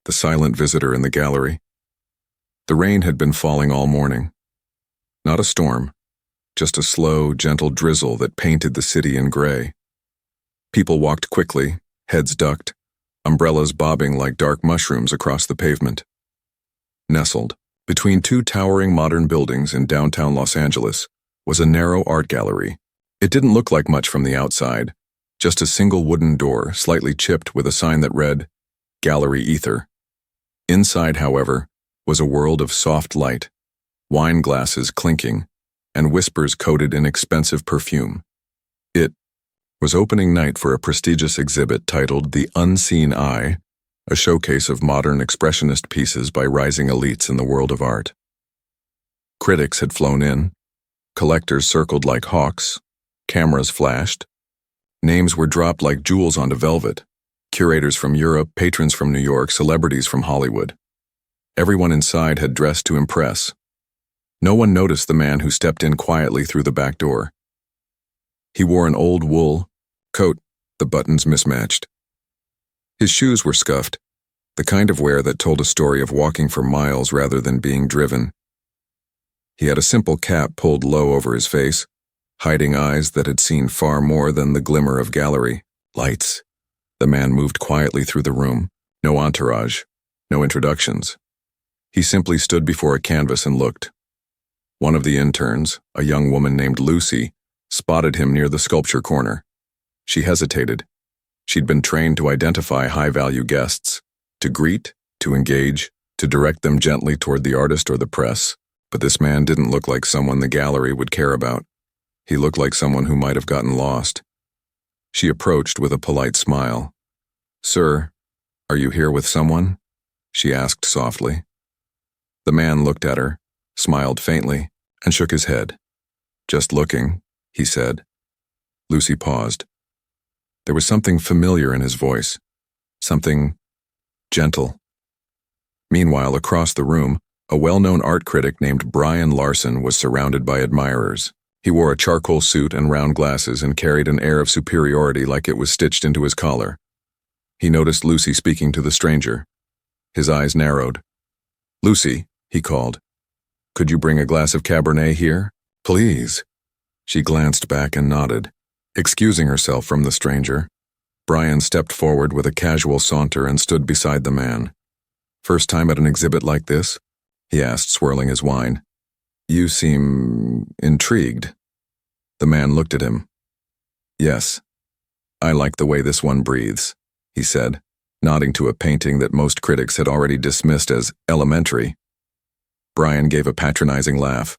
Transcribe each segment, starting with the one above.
the silent visitor in the gallery. The rain had been falling all morning. Not a storm, just a slow, gentle drizzle that painted the city in gray. People walked quickly, heads ducked, umbrellas bobbing like dark mushrooms across the pavement. Nestled between two towering modern buildings in downtown Los Angeles was a narrow art gallery. It didn't look like much from the outside, just a single wooden door slightly chipped with a sign that read, Gallery Ether. Inside, however, was a world of soft light, wine glasses clinking, and whispers coated in expensive perfume. It was opening night for a prestigious exhibit titled The Unseen Eye, a showcase of modern expressionist pieces by rising elites in the world of art. Critics had flown in, collectors circled like hawks, cameras flashed, names were dropped like jewels onto velvet, curators from Europe, patrons from New York, celebrities from Hollywood. Everyone inside had dressed to impress. No one noticed the man who stepped in quietly through the back door. He wore an old wool coat, the buttons mismatched. His shoes were scuffed, the kind of wear that told a story of walking for miles rather than being driven. He had a simple cap pulled low over his face, hiding eyes that had seen far more than the glimmer of gallery lights. The man moved quietly through the room, no entourage, no introductions. He simply stood before a canvas and looked. One of the interns, a young woman named Lucy, spotted him near the sculpture corner. She hesitated. She'd been trained to identify high-value guests, to greet, to engage, to direct them gently toward the artist or the press, but this man didn't look like someone the gallery would care about. He looked like someone who might have gotten lost. She approached with a polite smile. "Sir, are you here with someone?" she asked softly. The man looked at her, smiled faintly, and shook his head. "Just looking," he said. Lucy paused. There was something familiar in his voice, something gentle. Meanwhile, across the room, a well-known art critic named Brian Larson was surrounded by admirers. He wore a charcoal suit and round glasses and carried an air of superiority like it was stitched into his collar. He noticed Lucy speaking to the stranger. His eyes narrowed. "Lucy," he called, "could you bring a glass of Cabernet here? Please." She glanced back and nodded. Excusing herself from the stranger, Brian stepped forward with a casual saunter and stood beside the man. "First time at an exhibit like this?" he asked, swirling his wine. "You seem intrigued." The man looked at him. "Yes, I like the way this one breathes," he said, nodding to a painting that most critics had already dismissed as elementary. Brian gave a patronizing laugh.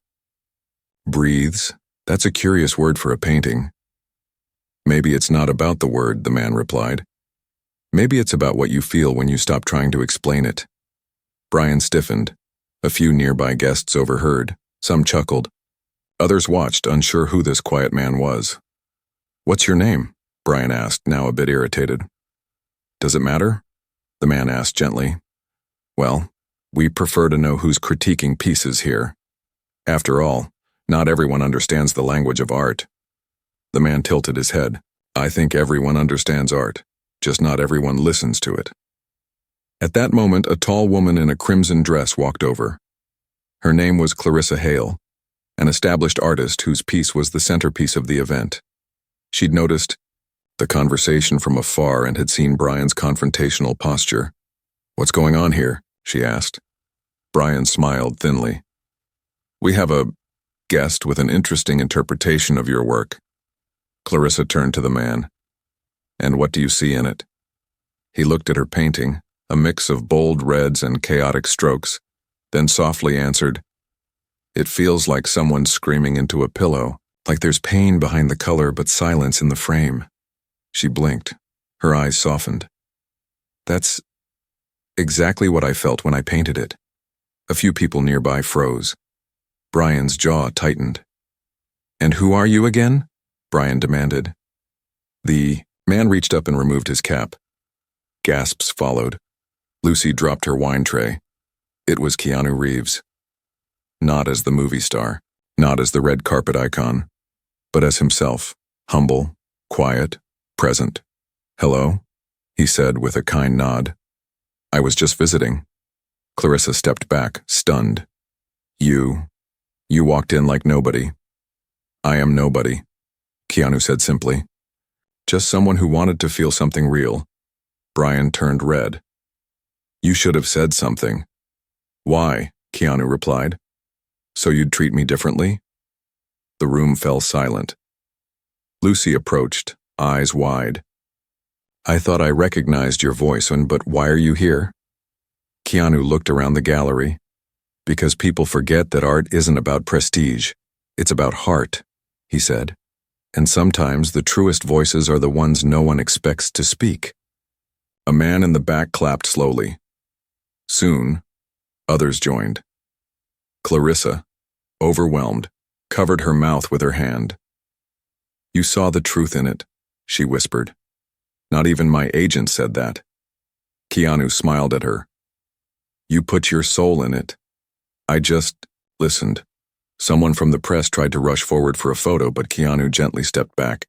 "Breathes? That's a curious word for a painting." "Maybe it's not about the word," the man replied. "Maybe it's about what you feel when you stop trying to explain it." Brian stiffened. A few nearby guests overheard. Some chuckled. Others watched, unsure who this quiet man was. "What's your name?" Brian asked, now a bit irritated. "Does it matter?" the man asked gently. "Well, we prefer to know who's critiquing pieces here. After all, not everyone understands the language of art." The man tilted his head. "I think everyone understands art, just not everyone listens to it." At that moment, a tall woman in a crimson dress walked over. Her name was Clarissa Hale, an established artist whose piece was the centerpiece of the event. She'd noticed the conversation from afar and had seen Brian's confrontational posture. "What's going on here?" she asked. Brian smiled thinly. "We have a guest with an interesting interpretation of your work." Clarissa turned to the man. "And what do you see in it?" He looked at her painting, a mix of bold reds and chaotic strokes, then softly answered, "It feels like someone screaming into a pillow, like there's pain behind the color but silence in the frame." She blinked. Her eyes softened. "That's exactly what I felt when I painted it." A few people nearby froze. Brian's jaw tightened. "And who are you again?" Brian demanded. The man reached up and removed his cap. Gasps followed. Lucy dropped her wine tray. It was Keanu Reeves. Not as the movie star, not as the red carpet icon, but as himself, humble, quiet, present. "Hello," he said with a kind nod. I was just visiting. Clarissa stepped back, stunned. You walked in like nobody. I am nobody, Keanu said simply. Just someone who wanted to feel something real. Brian turned red. You should have said something. Why? Keanu replied. So you'd treat me differently? The room fell silent. Lucy approached, eyes wide. I thought I recognized your voice, but why are you here? Keanu looked around the gallery. Because people forget that art isn't about prestige. It's about heart, he said. And sometimes the truest voices are the ones no one expects to speak. A man in the back clapped slowly. Soon, others joined. Clarissa, overwhelmed, covered her mouth with her hand. You saw the truth in it, she whispered. Not even my agent said that. Keanu smiled at her. You put your soul in it. I just listened. Someone from the press tried to rush forward for a photo, but Keanu gently stepped back.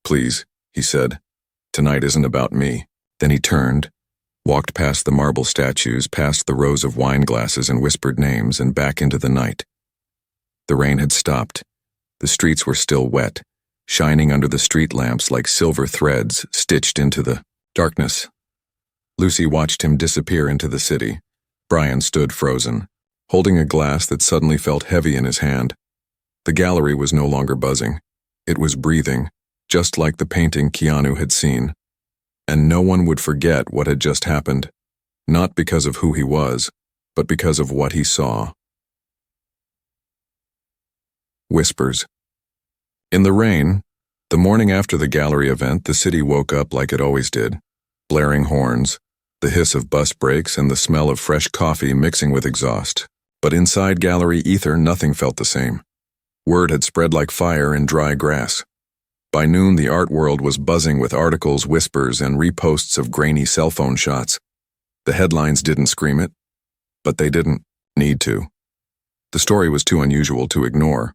Please, he said. Tonight isn't about me. Then he turned, walked past the marble statues, past the rows of wine glasses and whispered names, and back into the night. The rain had stopped. The streets were still wet, shining under the street lamps like silver threads stitched into the darkness. Lucy watched him disappear into the city. Brian stood frozen, holding a glass that suddenly felt heavy in his hand. The gallery was no longer buzzing. It was breathing, just like the painting Keanu had seen. And no one would forget what had just happened, not because of who he was, but because of what he saw. Whispers. In the rain, the morning after the gallery event, the city woke up like it always did. Blaring horns, the hiss of bus brakes, and the smell of fresh coffee mixing with exhaust. But inside gallery ether, nothing felt the same. Word had spread like fire in dry grass. By noon, the art world was buzzing with articles, whispers, and reposts of grainy cell phone shots. The headlines didn't scream it, but they didn't need to. The story was too unusual to ignore.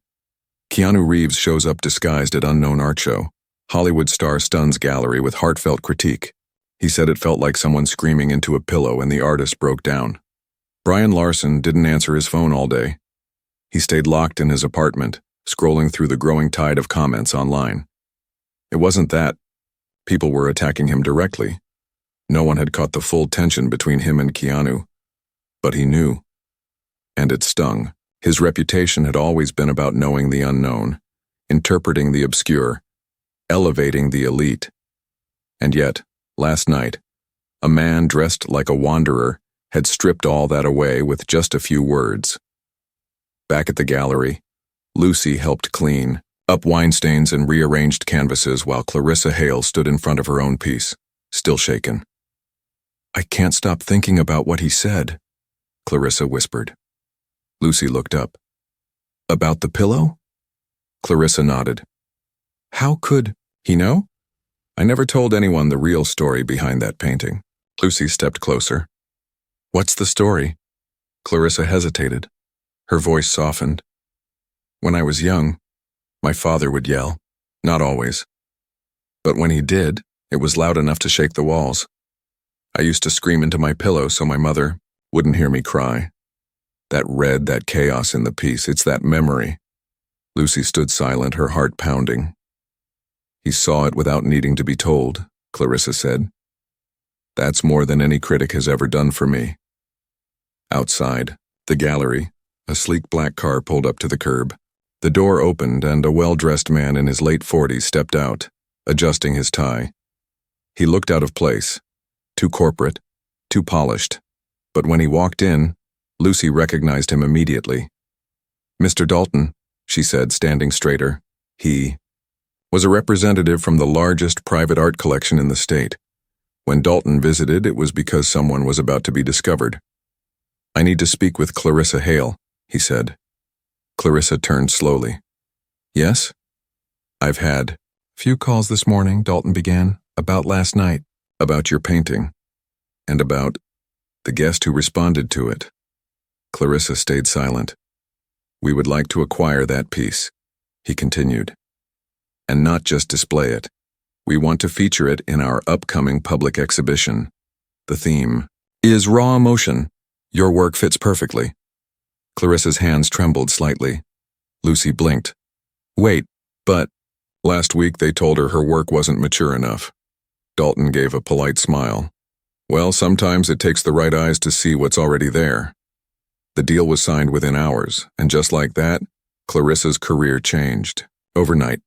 Keanu Reeves shows up disguised at unknown art show. Hollywood star stuns gallery with heartfelt critique. He said it felt like someone screaming into a pillow, and the artist broke down. Brian Larson didn't answer his phone all day. He stayed locked in his apartment, scrolling through the growing tide of comments online. It wasn't that. People were attacking him directly. No one had caught the full tension between him and Keanu. But he knew. And it stung. His reputation had always been about knowing the unknown, interpreting the obscure, elevating the elite. And yet, last night, a man dressed like a wanderer had stripped all that away with just a few words. Back at the gallery, Lucy helped clean up wine stains and rearranged canvases while Clarissa Hale stood in front of her own piece, still shaken. I can't stop thinking about what he said, Clarissa whispered. Lucy looked up. About the pillow? Clarissa nodded. How could he know? I never told anyone the real story behind that painting. Lucy stepped closer. What's the story? Clarissa hesitated. Her voice softened. When I was young, my father would yell. Not always. But when he did, it was loud enough to shake the walls. I used to scream into my pillow so my mother wouldn't hear me cry. That red, that chaos in the piece, it's that memory. Lucy stood silent, her heart pounding. He saw it without needing to be told, Clarissa said. That's more than any critic has ever done for me. Outside, the gallery, a sleek black car pulled up to the curb. The door opened and a well-dressed man in his late 40s stepped out, adjusting his tie. He looked out of place, too corporate, too polished. But when he walked in, Lucy recognized him immediately. Mr. Dalton, she said, standing straighter. He was a representative from the largest private art collection in the state. When Dalton visited, it was because someone was about to be discovered. I need to speak with Clarissa Hale, he said. Clarissa turned slowly. Yes? I've had few calls this morning, Dalton began, about last night, about your painting, and about the guest who responded to it. Clarissa stayed silent. We would like to acquire that piece, he continued, and not just display it. We want to feature it in our upcoming public exhibition. The theme, is raw emotion. Your work fits perfectly. Clarissa's hands trembled slightly. Lucy blinked. Wait, but last week they told her work wasn't mature enough. Dalton gave a polite smile. Well, sometimes it takes the right eyes to see what's already there. The deal was signed within hours, and just like that, Clarissa's career changed, overnight.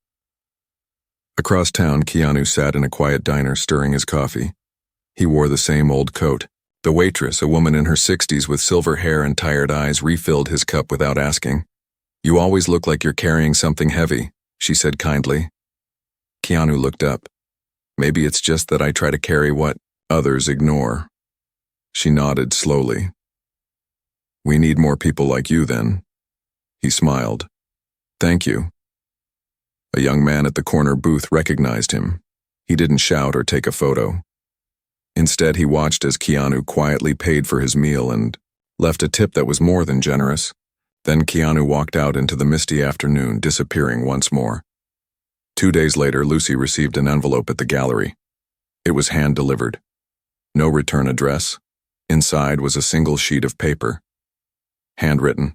Across town, Keanu sat in a quiet diner stirring his coffee. He wore the same old coat. The waitress, a woman in her 60s with silver hair and tired eyes, refilled his cup without asking. You always look like you're carrying something heavy, she said kindly. Keanu looked up. Maybe it's just that I try to carry what others ignore. She nodded slowly. We need more people like you then. He smiled. Thank you. A young man at the corner booth recognized him. He didn't shout or take a photo. Instead, he watched as Keanu quietly paid for his meal and left a tip that was more than generous. Then Keanu walked out into the misty afternoon, disappearing once more. 2 days later, Lucy received an envelope at the gallery. It was hand-delivered. No return address. Inside was a single sheet of paper. Handwritten.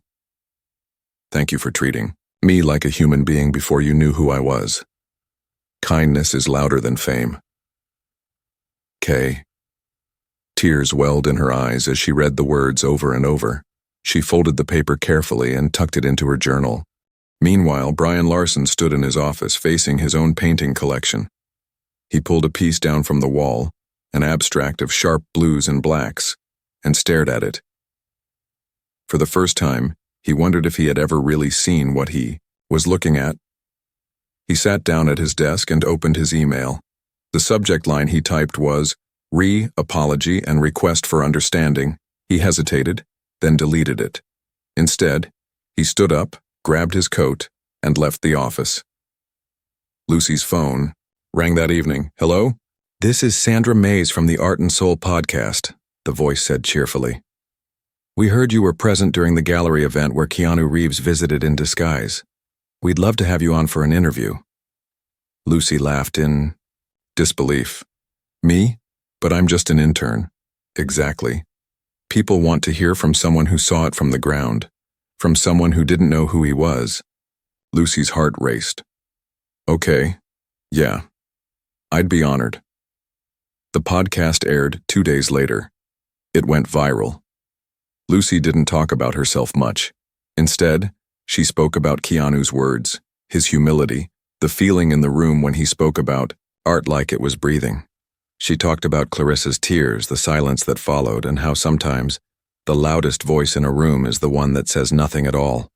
Thank you for treating me like a human being before you knew who I was. Kindness is louder than fame. K. Tears welled in her eyes as she read the words over and over. She folded the paper carefully and tucked it into her journal. Meanwhile, Brian Larson stood in his office facing his own painting collection. He pulled a piece down from the wall, an abstract of sharp blues and blacks, and stared at it. For the first time, he wondered if he had ever really seen what he was looking at. He sat down at his desk and opened his email. The subject line he typed was, apology and request for understanding. He hesitated, then deleted it. Instead, he stood up, grabbed his coat, and left the office. Lucy's phone rang that evening. Hello? This is Sandra Mays from the Art and Soul podcast, the voice said cheerfully. We heard you were present during the gallery event where Keanu Reeves visited in disguise. We'd love to have you on for an interview. Lucy laughed in disbelief. Me? But I'm just an intern. Exactly. People want to hear from someone who saw it from the ground, from someone who didn't know who he was. Lucy's heart raced. Okay. Yeah. I'd be honored. The podcast aired 2 days later. It went viral. Lucy didn't talk about herself much. Instead, she spoke about Keanu's words, his humility, the feeling in the room when he spoke about art like it was breathing. She talked about Clarissa's tears, the silence that followed, and how sometimes the loudest voice in a room is the one that says nothing at all.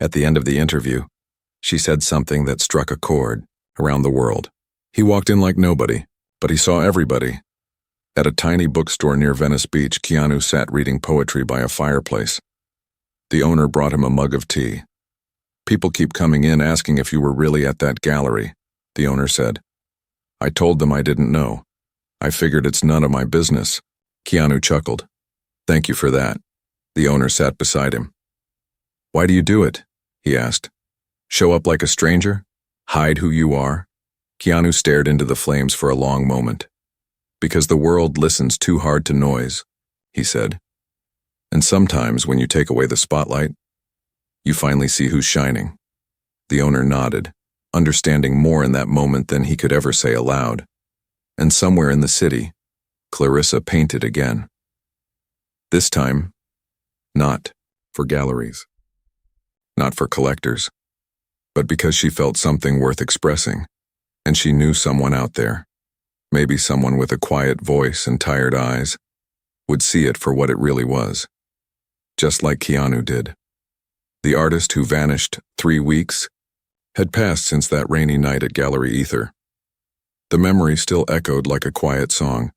At the end of the interview, she said something that struck a chord around the world. He walked in like nobody, but he saw everybody. At a tiny bookstore near Venice Beach, Keanu sat reading poetry by a fireplace. The owner brought him a mug of tea. People keep coming in asking if you were really at that gallery, the owner said. I told them I didn't know. I figured it's none of my business. Keanu chuckled. Thank you for that. The owner sat beside him. Why do you do it? He asked. Show up like a stranger? Hide who you are? Keanu stared into the flames for a long moment. Because the world listens too hard to noise, he said. And sometimes when you take away the spotlight, you finally see who's shining. The owner nodded, understanding more in that moment than he could ever say aloud. And somewhere in the city, Clarissa painted again. This time, not for galleries, not for collectors, but because she felt something worth expressing, and she knew someone out there, maybe someone with a quiet voice and tired eyes, would see it for what it really was, just like Keanu did. The artist who vanished 3 weeks had passed since that rainy night at Gallery Ether. The memory still echoed like a quiet song,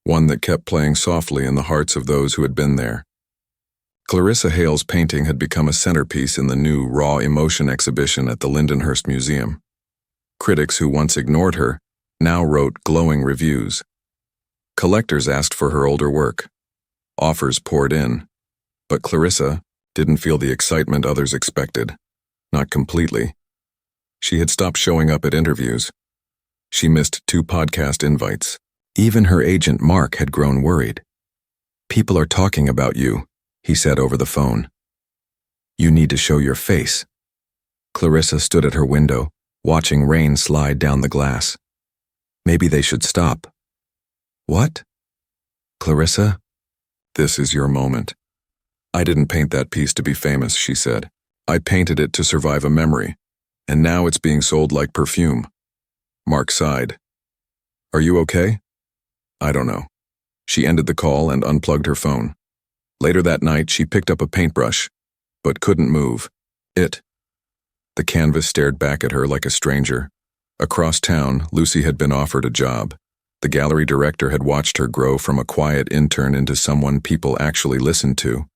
one that kept playing softly in the hearts of those who had been there. Clarissa Hale's painting had become a centerpiece in the new Raw Emotion exhibition at the Lindenhurst Museum. Critics who once ignored her now wrote glowing reviews. Collectors asked for her older work. Offers poured in, but Clarissa didn't feel the excitement others expected. Not completely. She had stopped showing up at interviews. She missed 2 podcast invites. Even her agent Mark had grown worried. People are talking about you, he said over the phone. You need to show your face. Clarissa stood at her window, watching rain slide down the glass. Maybe they should stop. What? Clarissa? This is your moment. I didn't paint that piece to be famous, she said. I painted it to survive a memory, and now it's being sold like perfume. Mark sighed. Are you okay? I don't know. She ended the call and unplugged her phone. Later that night, she picked up a paintbrush, but couldn't move. The canvas stared back at her like a stranger. Across town, Lucy had been offered a job. The gallery director had watched her grow from a quiet intern into someone people actually listened to.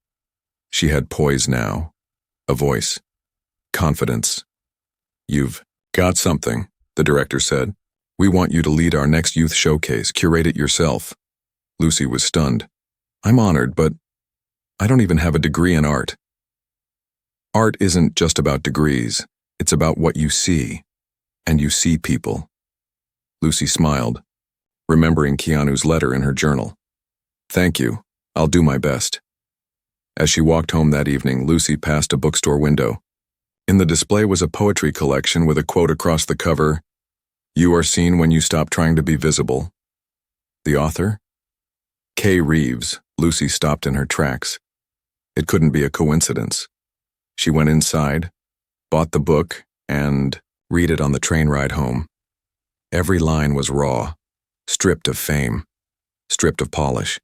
She had poise now, a voice, confidence. You've got something, the director said. We want you to lead our next youth showcase, curate it yourself. Lucy was stunned. I'm honored, but I don't even have a degree in art. Art isn't just about degrees, it's about what you see, and you see people. Lucy smiled, remembering Keanu's letter in her journal. Thank you, I'll do my best. As she walked home that evening, Lucy passed a bookstore window. In the display was a poetry collection with a quote across the cover, You are seen when you stop trying to be visible. The author? KeanuReeves. Lucy stopped in her tracks. It couldn't be a coincidence. She went inside, bought the book, and read it on the train ride home. Every line was raw, stripped of fame, stripped of polish.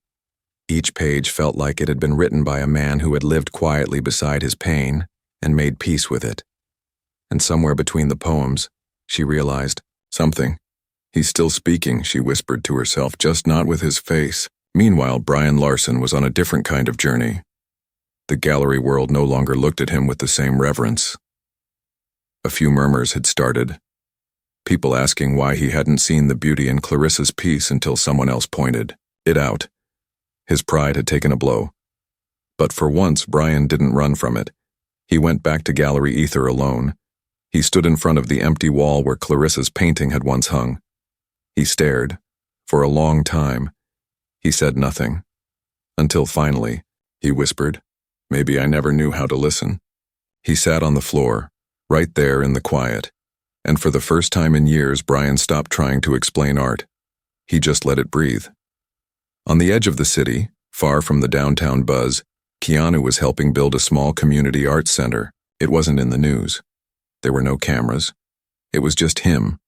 Each page felt like it had been written by a man who had lived quietly beside his pain and made peace with it. And somewhere between the poems, she realized something. He's still speaking, she whispered to herself, just not with his face. Meanwhile, Brian Larson was on a different kind of journey. The gallery world no longer looked at him with the same reverence. A few murmurs had started. People asking why he hadn't seen the beauty in Clarissa's piece until someone else pointed it out. His pride had taken a blow. But for once, Brian didn't run from it. He went back to gallery ether alone. He stood in front of the empty wall where Clarissa's painting had once hung. He stared. For a long time. He said nothing. Until finally, he whispered, Maybe I never knew how to listen. He sat on the floor, right there in the quiet. And for the first time in years, Brian stopped trying to explain art. He just let it breathe. On the edge of the city, far from the downtown buzz, Keanu was helping build a small community arts center. It wasn't in the news. There were no cameras. It was just him,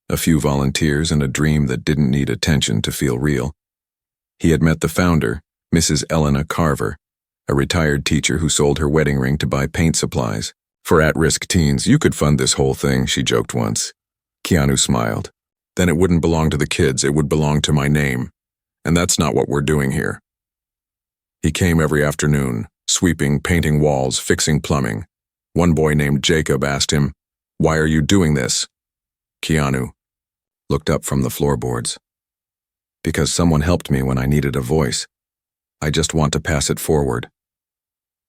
a few volunteers, and a dream that didn't need attention to feel real. He had met the founder, Mrs. Elena Carver, a retired teacher who sold her wedding ring to buy paint supplies. For at-risk teens, you could fund this whole thing, she joked once. Keanu smiled. Then it wouldn't belong to the kids, it would belong to my name. And that's not what we're doing here. He came every afternoon, sweeping, painting walls, fixing plumbing. One boy named Jacob asked him, Why are you doing this? Keanu looked up from the floorboards. Because someone helped me when I needed a voice. I just want to pass it forward.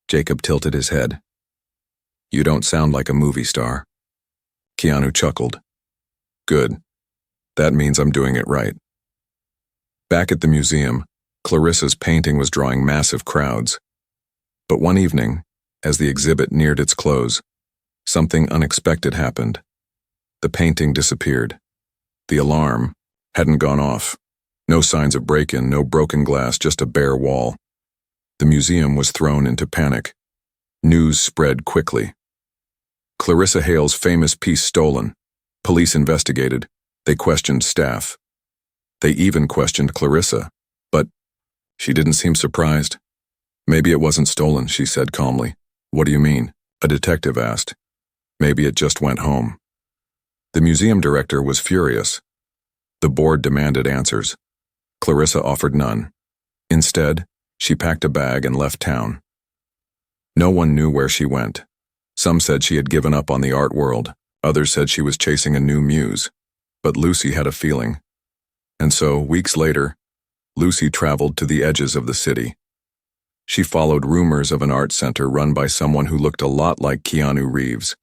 Jacob tilted his head. You don't sound like a movie star. Keanu chuckled. Good. That means I'm doing it right. Back at the museum, Clarissa's painting was drawing massive crowds. But one evening, as the exhibit neared its close, something unexpected happened. The painting disappeared. The alarm hadn't gone off. No signs of break-in, no broken glass, just a bare wall. The museum was thrown into panic. News spread quickly. Clarissa Hale's famous piece stolen. Police investigated. They questioned staff. They even questioned Clarissa. But she didn't seem surprised. Maybe it wasn't stolen, she said calmly. What do you mean? A detective asked. Maybe it just went home. The museum director was furious. The board demanded answers. Clarissa offered none. Instead, she packed a bag and left town. No one knew where she went. Some said she had given up on the art world. Others said she was chasing a new muse. But Lucy had a feeling. And so, weeks later, Lucy traveled to the edges of the city. She followed rumors of an art center run by someone who looked a lot like Keanu Reeves.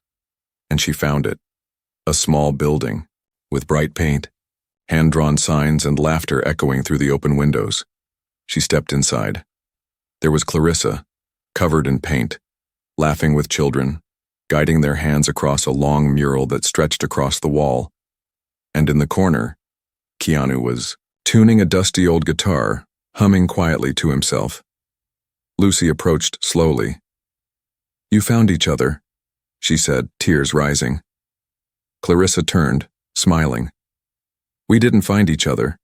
And she found it. A small building, with bright paint, hand-drawn signs and laughter echoing through the open windows. She stepped inside. There was Clarissa, covered in paint, laughing with children, guiding their hands across a long mural that stretched across the wall. And in the corner, Keanu was tuning a dusty old guitar, humming quietly to himself. Lucy approached slowly. "You found each other," she said, tears rising. Clarissa turned, smiling. "We didn't find each other.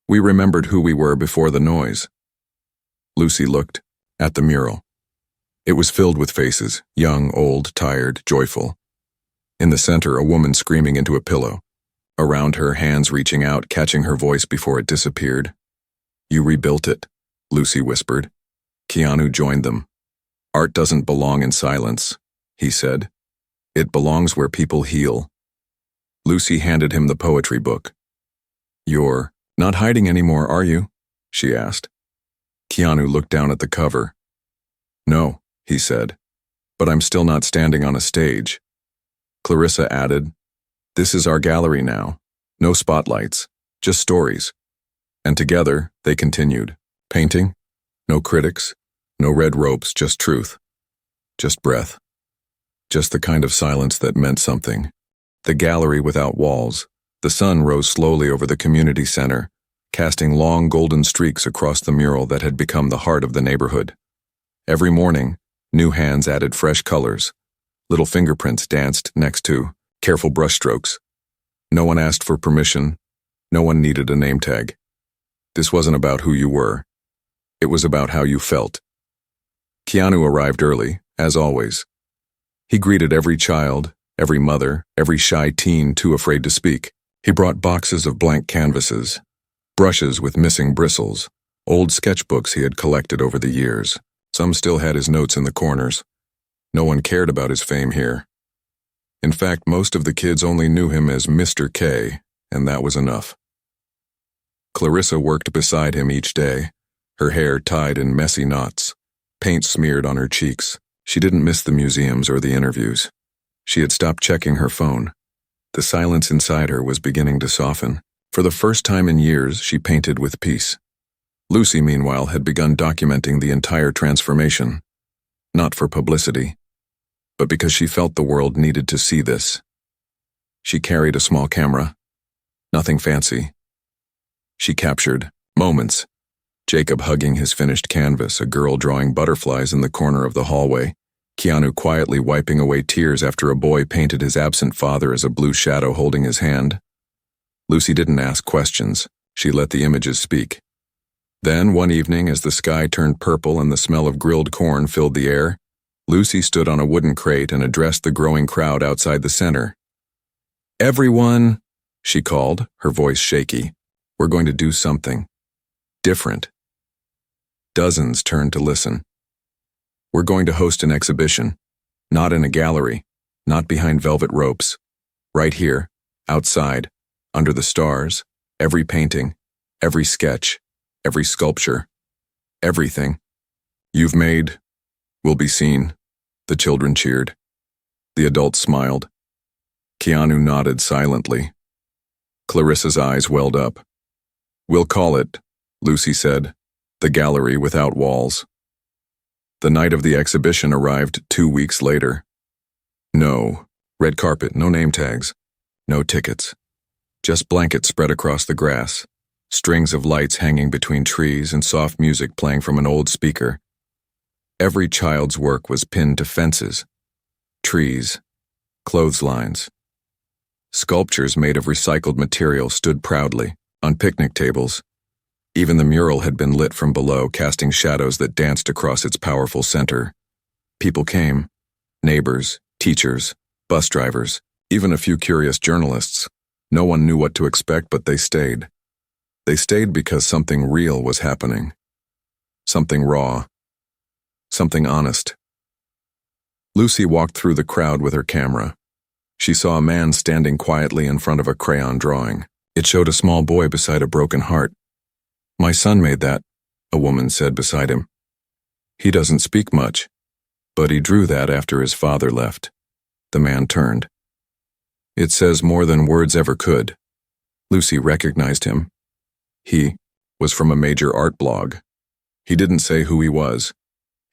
We remembered who we were before the noise." Lucy looked at the mural. It was filled with faces, young, old, tired, joyful. In the center, a woman screaming into a pillow. Around her, hands reaching out, catching her voice before it disappeared. "You rebuilt it," Lucy whispered. Keanu joined them. "Art doesn't belong in silence," he said. "It belongs where people heal." Lucy handed him the poetry book. "You're not hiding anymore, are you?" she asked. Keanu looked down at the cover. "No," he said, "but I'm still not standing on a stage." Clarissa added, "This is our gallery now. No spotlights, just stories." And together, they continued. Painting, no critics, no red ropes, just truth. Just breath. Just the kind of silence that meant something. The gallery without walls. The sun rose slowly over the community center, casting long golden streaks across the mural that had become the heart of the neighborhood. Every morning, new hands added fresh colors. Little fingerprints danced next to careful brushstrokes. No one asked for permission. No one needed a name tag. This wasn't about who you were. It was about how you felt. Keanu arrived early, as always. He greeted every child, every mother, every shy teen too afraid to speak. He brought boxes of blank canvases, brushes with missing bristles, old sketchbooks he had collected over the years. Some still had his notes in the corners. No one cared about his fame here. In fact, most of the kids only knew him as Mr. K, and that was enough. Clarissa worked beside him each day, her hair tied in messy knots, paint smeared on her cheeks. She didn't miss the museums or the interviews. She had stopped checking her phone. The silence inside her was beginning to soften. For the first time in years, she painted with peace. Lucy, meanwhile, had begun documenting the entire transformation. Not for publicity, but because she felt the world needed to see this. She carried a small camera. Nothing fancy. She captured moments. Jacob hugging his finished canvas, a girl drawing butterflies in the corner of the hallway, Keanu quietly wiping away tears after a boy painted his absent father as a blue shadow holding his hand. Lucy didn't ask questions. She let the images speak. Then, one evening, as the sky turned purple and the smell of grilled corn filled the air, Lucy stood on a wooden crate and addressed the growing crowd outside the center. "Everyone," she called, her voice shaky, "we're going to do something different." Dozens turned to listen. "We're going to host an exhibition, not in a gallery, not behind velvet ropes. Right here, outside, under the stars, every painting, every sketch, every sculpture, everything you've made will be seen." The children cheered. The adults smiled. Keanu nodded silently. Clarissa's eyes welled up. "We'll call it," Lucy said, "the gallery without walls." The night of the exhibition arrived 2 weeks later. No red carpet, no name tags, no tickets. Just blankets spread across the grass, strings of lights hanging between trees and soft music playing from an old speaker. Every child's work was pinned to fences, trees, clotheslines. Sculptures made of recycled material stood proudly on picnic tables. Even the mural had been lit from below, casting shadows that danced across its powerful center. People came, neighbors, teachers, bus drivers, even a few curious journalists. No one knew what to expect, but they stayed. They stayed because something real was happening. Something raw. Something honest. Lucy walked through the crowd with her camera. She saw a man standing quietly in front of a crayon drawing. It showed a small boy beside a broken heart. "My son made that," a woman said beside him. "He doesn't speak much, but he drew that after his father left." The man turned. "It says more than words ever could." Lucy recognized him. He was from a major art blog. He didn't say who he was.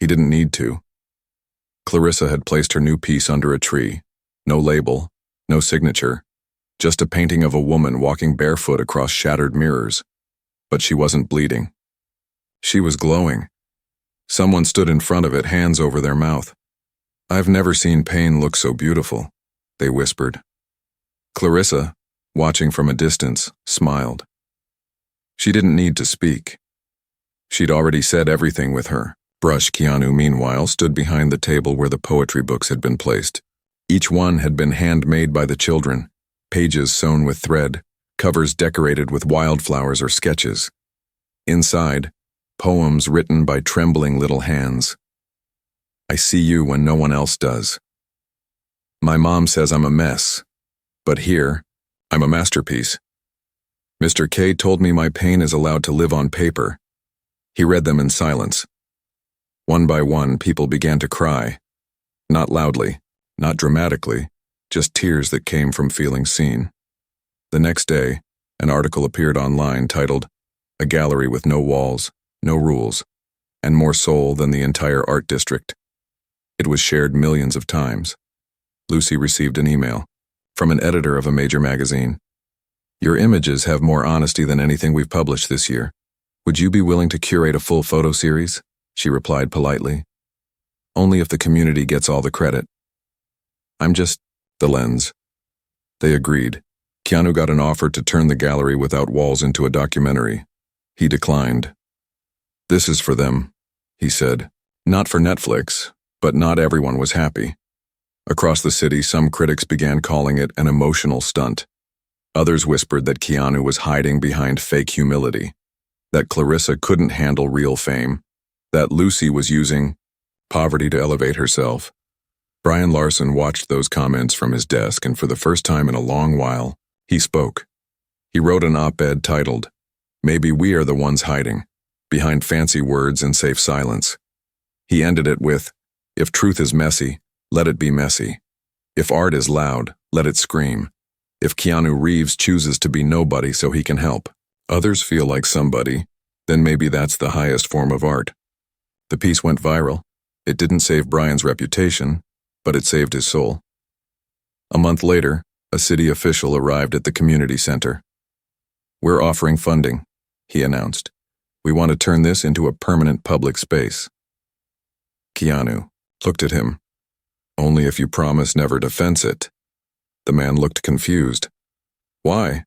He didn't need to. Clarissa had placed her new piece under a tree. No label, no signature, just a painting of a woman walking barefoot across shattered mirrors. But she wasn't bleeding. She was glowing. Someone stood in front of it, hands over their mouth. "I've never seen pain look so beautiful," they whispered. Clarissa, watching from a distance, smiled. She didn't need to speak. She'd already said everything with her. Brush Keanu, meanwhile, stood behind the table where the poetry books had been placed. Each one had been handmade by the children, pages sewn with thread, covers decorated with wildflowers or sketches. Inside, poems written by trembling little hands. "I see you when no one else does. My mom says I'm a mess, but here, I'm a masterpiece. Mr. K told me my pain is allowed to live on paper." He read them in silence. One by one, people began to cry. Not loudly, not dramatically, just tears that came from feeling seen. The next day, an article appeared online titled, "A Gallery with No Walls, No Rules, and More Soul Than the Entire Art District." It was shared millions of times. Lucy received an email from an editor of a major magazine. "Your images have more honesty than anything we've published this year. Would you be willing to curate a full photo series?" She replied politely. "Only if the community gets all the credit." "I'm just the lens." They agreed. Keanu got an offer to turn the gallery without walls into a documentary. He declined. "This is for them," he said. "Not for Netflix," but not everyone was happy. Across the city, some critics began calling it an emotional stunt. Others whispered that Keanu was hiding behind fake humility, that Clarissa couldn't handle real fame, that Lucy was using poverty to elevate herself. Brian Larson watched those comments from his desk, and for the first time in a long while, he spoke. He wrote an op-ed titled, "Maybe We Are the Ones Hiding, Behind Fancy Words and Safe Silence." He ended it with, "If truth is messy, let it be messy. If art is loud, let it scream. If Keanu Reeves chooses to be nobody so he can help others feel like somebody, then maybe that's the highest form of art." The piece went viral. It didn't save Brian's reputation, but it saved his soul. A month later, a city official arrived at the community center. "We're offering funding," he announced. "We want to turn this into a permanent public space." Keanu looked at him. "Only if you promise never to fence it." The man looked confused. "Why?"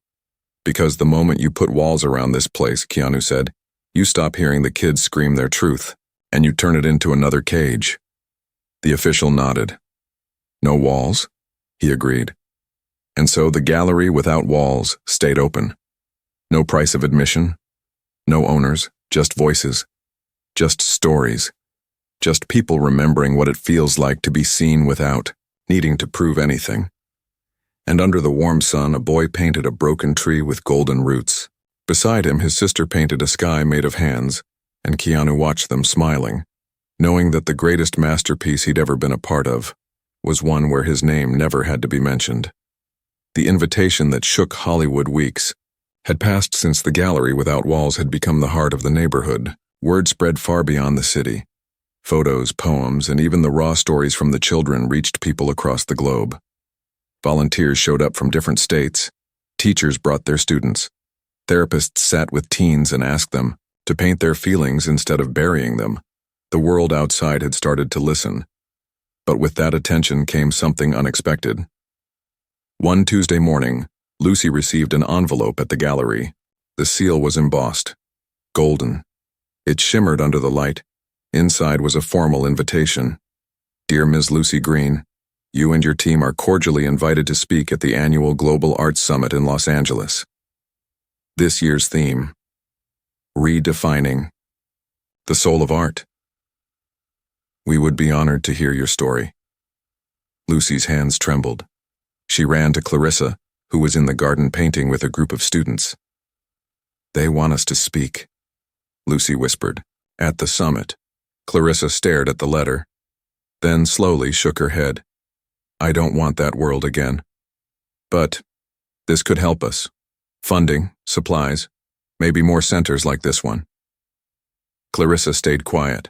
"Because the moment you put walls around this place," Keanu said, "you stop hearing the kids scream their truth, and you turn it into another cage." The official nodded. "No walls?" he agreed. And so the gallery without walls stayed open. No price of admission, no owners, just voices, just stories, just people remembering what it feels like to be seen without needing to prove anything. And under the warm sun, a boy painted a broken tree with golden roots. Beside him, his sister painted a sky made of hands, and Keanu watched them smiling, knowing that the greatest masterpiece he'd ever been a part of was one where his name never had to be mentioned. The invitation that shook Hollywood weeks had passed since the gallery without walls had become the heart of the neighborhood. Word spread far beyond the city. Photos, poems, and even the raw stories from the children reached people across the globe. Volunteers showed up from different states. Teachers brought their students. Therapists sat with teens and asked them to paint their feelings instead of burying them. The world outside had started to listen. But with that attention came something unexpected. One Tuesday morning, Lucy received an envelope at the gallery. The seal was embossed, golden. It shimmered under the light. Inside was a formal invitation. "Dear Ms. Lucy Green, you and your team are cordially invited to speak at the annual Global Arts Summit in Los Angeles. This year's theme, redefining the soul of art. We would be honored to hear your story." Lucy's hands trembled. She ran to Clarissa, who was in the garden painting with a group of students. "They want us to speak," Lucy whispered. "At the summit." Clarissa stared at the letter, then slowly shook her head. "I don't want that world again. But this could help us. Funding, supplies, maybe more centers like this one." Clarissa stayed quiet.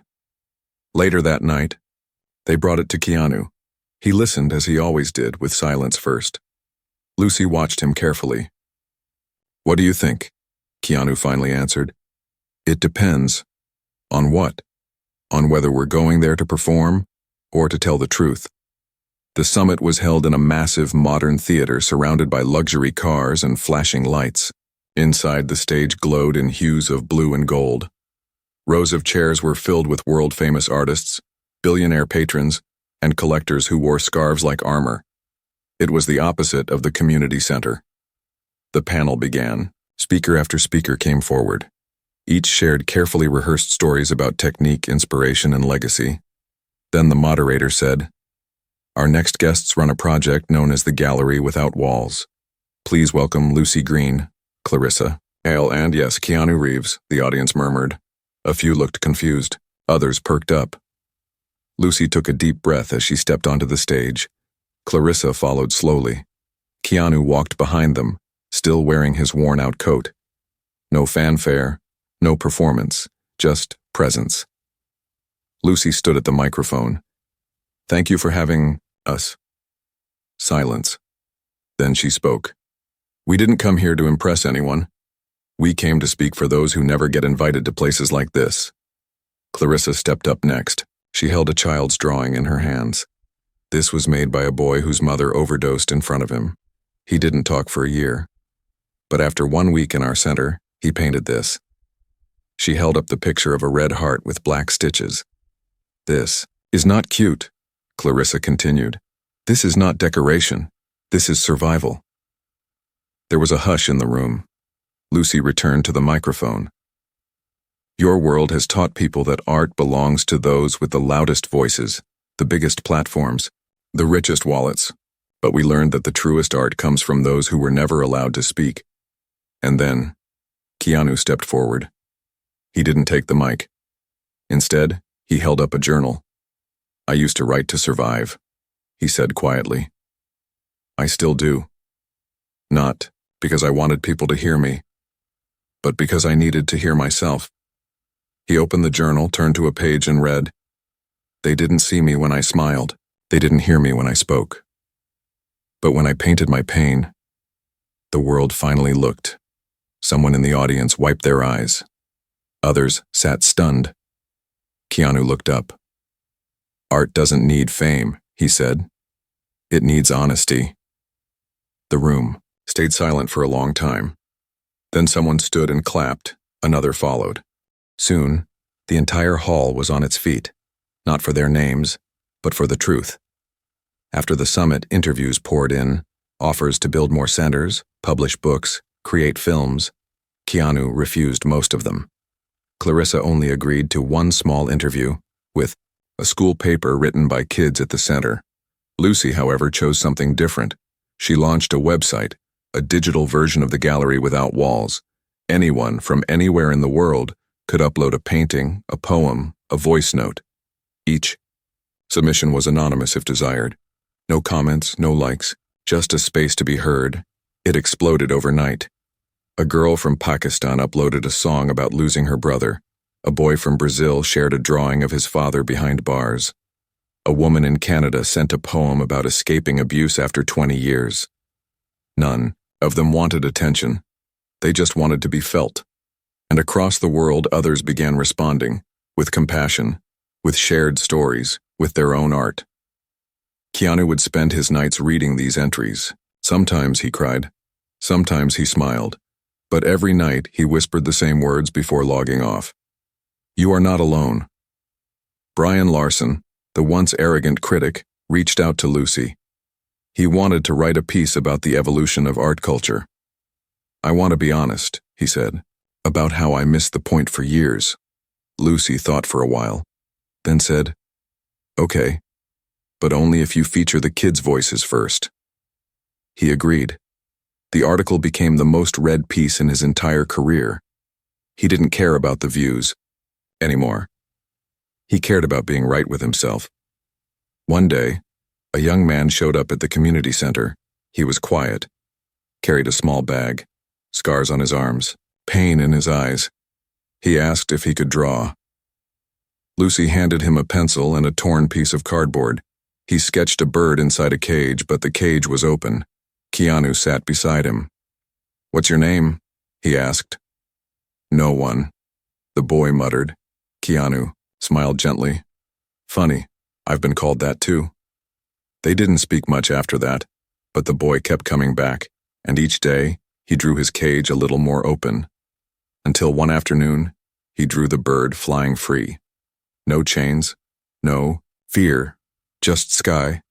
Later that night, they brought it to Keanu. He listened as he always did, with silence first. Lucy watched him carefully. "What do you think?" Keanu finally answered. "It depends. On what? On whether we're going there to perform or to tell the truth." The summit was held in a massive modern theater surrounded by luxury cars and flashing lights. Inside, the stage glowed in hues of blue and gold. Rows of chairs were filled with world-famous artists, billionaire patrons, and collectors who wore scarves like armor. It was the opposite of the community center. The panel began. Speaker after speaker came forward. Each shared carefully rehearsed stories about technique, inspiration, and legacy. Then the moderator said, "Our next guests run a project known as the Gallery Without Walls. Please welcome Lucy Green, Clarissa, Ale, and yes, Keanu Reeves," the audience murmured. A few looked confused. Others perked up. Lucy took a deep breath as she stepped onto the stage. Clarissa followed slowly. Keanu walked behind them, still wearing his worn-out coat. No fanfare, no performance, just presence. Lucy stood at the microphone. "Thank you for having us." Silence. Then she spoke. "We didn't come here to impress anyone. We came to speak for those who never get invited to places like this." Clarissa stepped up next. She held a child's drawing in her hands. This was made by a boy whose mother overdosed in front of him. He didn't talk for a year. But after 1 week in our center, he painted this. She held up the picture of a red heart with black stitches. "This is not cute," Clarissa continued. "This is not decoration. This is survival." There was a hush in the room. Lucy returned to the microphone. "Your world has taught people that art belongs to those with the loudest voices, the biggest platforms, the richest wallets. But we learned that the truest art comes from those who were never allowed to speak." And then, Keanu stepped forward. He didn't take the mic. Instead, he held up a journal. "I used to write to survive," he said quietly. "I still do. Not because I wanted people to hear me, but because I needed to hear myself." He opened the journal, turned to a page, and read, "They didn't see me when I smiled. They didn't hear me when I spoke. But when I painted my pain, the world finally looked." Someone in the audience wiped their eyes. Others sat stunned. Keanu looked up. "Art doesn't need fame," he said. "It needs honesty." The room stayed silent for a long time. Then someone stood and clapped. Another followed. Soon, the entire hall was on its feet, not for their names, but for the truth. After the summit, interviews poured in, offers to build more centers, publish books, create films. Keanu refused most of them. Clarissa only agreed to one small interview with a school paper written by kids at the center. Lucy, however, chose something different. She launched a website, a digital version of the Gallery Without Walls. Anyone from anywhere in the world could upload a painting, a poem, a voice note. Each submission was anonymous if desired. No comments, no likes, just a space to be heard. It exploded overnight. A girl from Pakistan uploaded a song about losing her brother. A boy from Brazil shared a drawing of his father behind bars. A woman in Canada sent a poem about escaping abuse after 20 years. None of them wanted attention. They just wanted to be felt. And across the world, others began responding, with compassion, with shared stories, with their own art. Keanu would spend his nights reading these entries. Sometimes he cried. Sometimes he smiled. But every night he whispered the same words before logging off. "You are not alone." Brian Larson, the once arrogant critic, reached out to Lucy. He wanted to write a piece about the evolution of art culture. "I want to be honest," he said, "about how I missed the point for years." Lucy thought for a while, then said, "Okay, but only if you feature the kids' voices first." He agreed. The article became the most read piece in his entire career. He didn't care about the views anymore. He cared about being right with himself. One day, a young man showed up at the community center. He was quiet, carried a small bag, scars on his arms, pain in his eyes. He asked if he could draw. Lucy handed him a pencil and a torn piece of cardboard. He sketched a bird inside a cage, but the cage was open. Keanu sat beside him. "What's your name?" he asked. "No one," the boy muttered. Keanu smiled gently. "Funny, I've been called that too." They didn't speak much after that, but the boy kept coming back, and each day he drew his cage a little more open. Until one afternoon, he drew the bird flying free. No chains, no fear, just sky.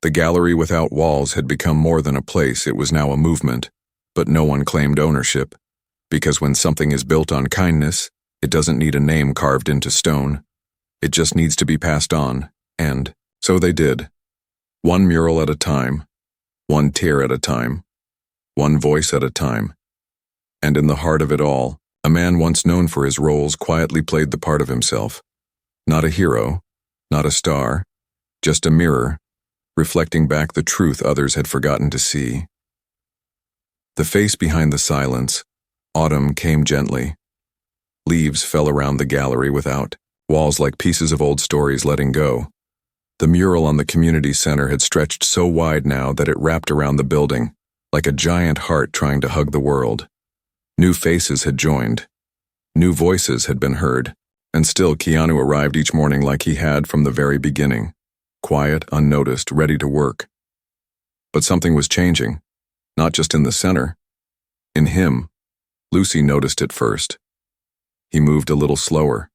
The gallery without walls had become more than a place, it was now a movement, but no one claimed ownership, because when something is built on kindness, it doesn't need a name carved into stone. It just needs to be passed on, and so they did. One mural at a time, one tear at a time, one voice at a time. And in the heart of it all, a man once known for his roles quietly played the part of himself. Not a hero, not a star, just a mirror, reflecting back the truth others had forgotten to see. The face behind the silence, autumn came gently. Leaves fell around the gallery without, walls like pieces of old stories letting go. The mural on the community center had stretched so wide now that it wrapped around the building, like a giant heart trying to hug the world. New faces had joined. New voices had been heard, and still Keanu arrived each morning like he had from the very beginning, quiet, unnoticed, ready to work. But something was changing, not just in the center. In him, Lucy noticed it first. He moved a little slower,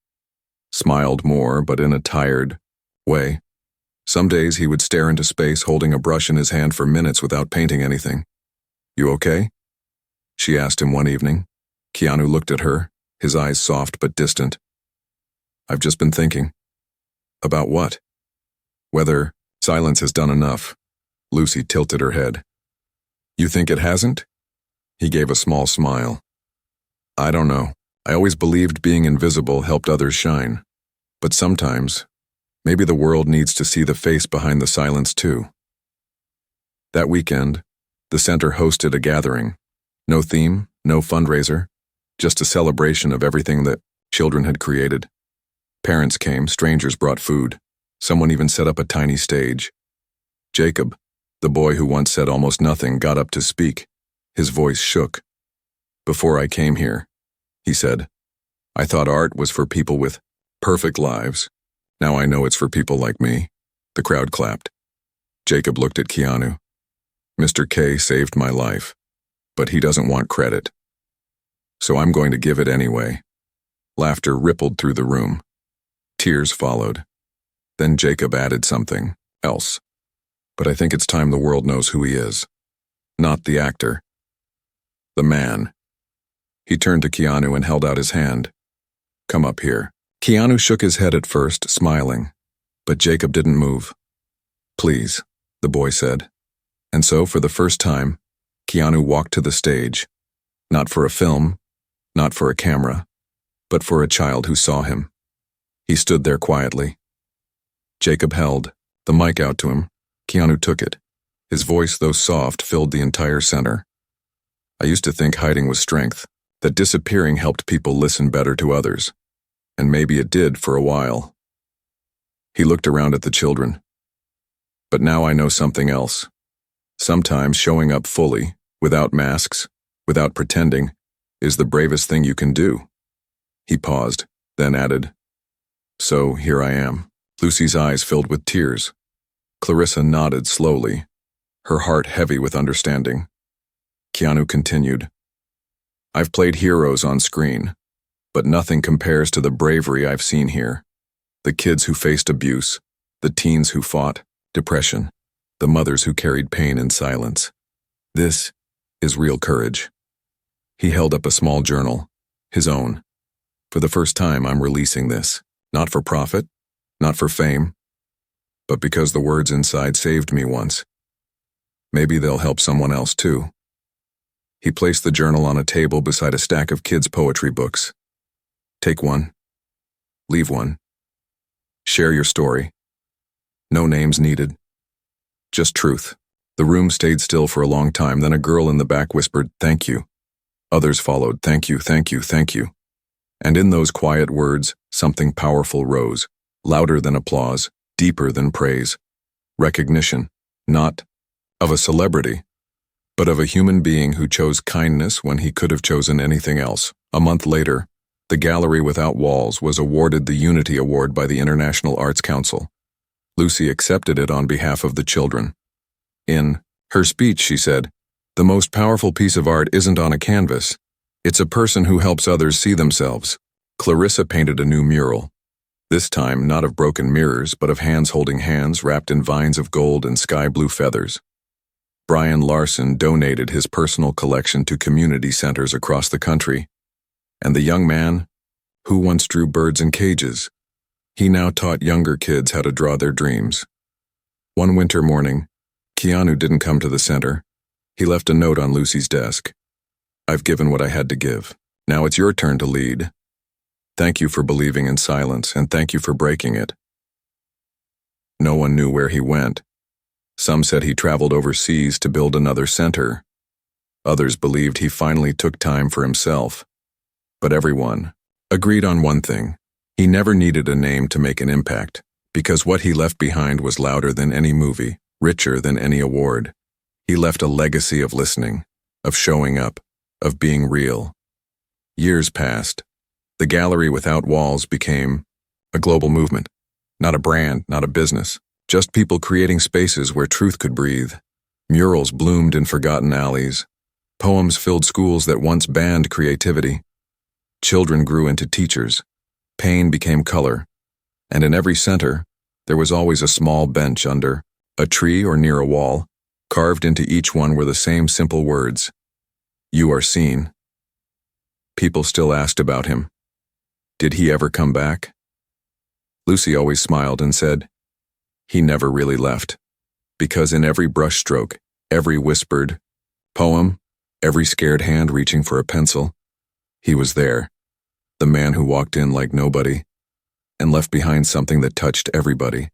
smiled more, but in a tired way. Some days he would stare into space holding a brush in his hand for minutes without painting anything. "You okay?" she asked him one evening. Keanu looked at her, his eyes soft but distant. "I've just been thinking." "About what?" "Whether silence has done enough." Lucy tilted her head. "You think it hasn't?" He gave a small smile. "I don't know. I always believed being invisible helped others shine. But sometimes, maybe the world needs to see the face behind the silence too." That weekend, the center hosted a gathering. No theme, no fundraiser, just a celebration of everything that children had created. Parents came, strangers brought food. Someone even set up a tiny stage. Jacob, the boy who once said almost nothing, got up to speak. His voice shook. "Before I came here," he said, "I thought art was for people with perfect lives. Now I know it's for people like me." The crowd clapped. Jacob looked at Keanu. "Mr. K saved my life, but he doesn't want credit. So I'm going to give it anyway." Laughter rippled through the room. Tears followed. Then Jacob added something else. "But I think it's time the world knows who he is. Not the actor. The man." He turned to Keanu and held out his hand. "Come up here." Keanu shook his head at first, smiling, but Jacob didn't move. "Please," the boy said. And so, for the first time, Keanu walked to the stage, not for a film, not for a camera, but for a child who saw him. He stood there quietly. Jacob held the mic out to him. Keanu took it. His voice, though soft, filled the entire center. "I used to think hiding was strength, that disappearing helped people listen better to others. And maybe it did for a while." He looked around at the children. "But now I know something else. Sometimes showing up fully, without masks, without pretending, is the bravest thing you can do." He paused, then added, "So here I am." Lucy's eyes filled with tears. Clarissa nodded slowly, her heart heavy with understanding. Keanu continued, "I've played heroes on screen, but nothing compares to the bravery I've seen here. The kids who faced abuse, the teens who fought depression, the mothers who carried pain in silence. This is real courage." He held up a small journal, his own. "For the first time, I'm releasing this, not for profit, not for fame, but because the words inside saved me once. Maybe they'll help someone else too." He placed the journal on a table beside a stack of kids' poetry books. "Take one. Leave one. Share your story. No names needed. Just truth." The room stayed still for a long time, then a girl in the back whispered, "Thank you." Others followed, "Thank you, thank you, thank you." And in those quiet words, something powerful rose, louder than applause, deeper than praise. Recognition, not of a celebrity, but of a human being who chose kindness when he could have chosen anything else. A month later, the Gallery Without Walls was awarded the Unity Award by the International Arts Council. Lucy accepted it on behalf of the children. In her speech, she said, "The most powerful piece of art isn't on a canvas. It's a person who helps others see themselves." Clarissa painted a new mural, this time not of broken mirrors, but of hands holding hands wrapped in vines of gold and sky-blue feathers. Brian Larson donated his personal collection to community centers across the country. And the young man, who once drew birds in cages, he now taught younger kids how to draw their dreams. One winter morning, Keanu didn't come to the center. He left a note on Lucy's desk. "I've given what I had to give. Now it's your turn to lead. Thank you for believing in silence, and thank you for breaking it." No one knew where he went. Some said he traveled overseas to build another center. Others believed he finally took time for himself. But everyone agreed on one thing. He never needed a name to make an impact, because what he left behind was louder than any movie, richer than any award. He left a legacy of listening, of showing up, of being real. Years passed. The Gallery Without Walls became a global movement. Not a brand, not a business. Just people creating spaces where truth could breathe. Murals bloomed in forgotten alleys. Poems filled schools that once banned creativity. Children grew into teachers. Pain became color. And in every center, there was always a small bench under a tree or near a wall. Carved into each one were the same simple words: "You are seen." People still asked about him. Did he ever come back? Lucy always smiled and said, "He never really left." Because in every brushstroke, every whispered poem, every scared hand reaching for a pencil, he was there, the man who walked in like nobody and left behind something that touched everybody.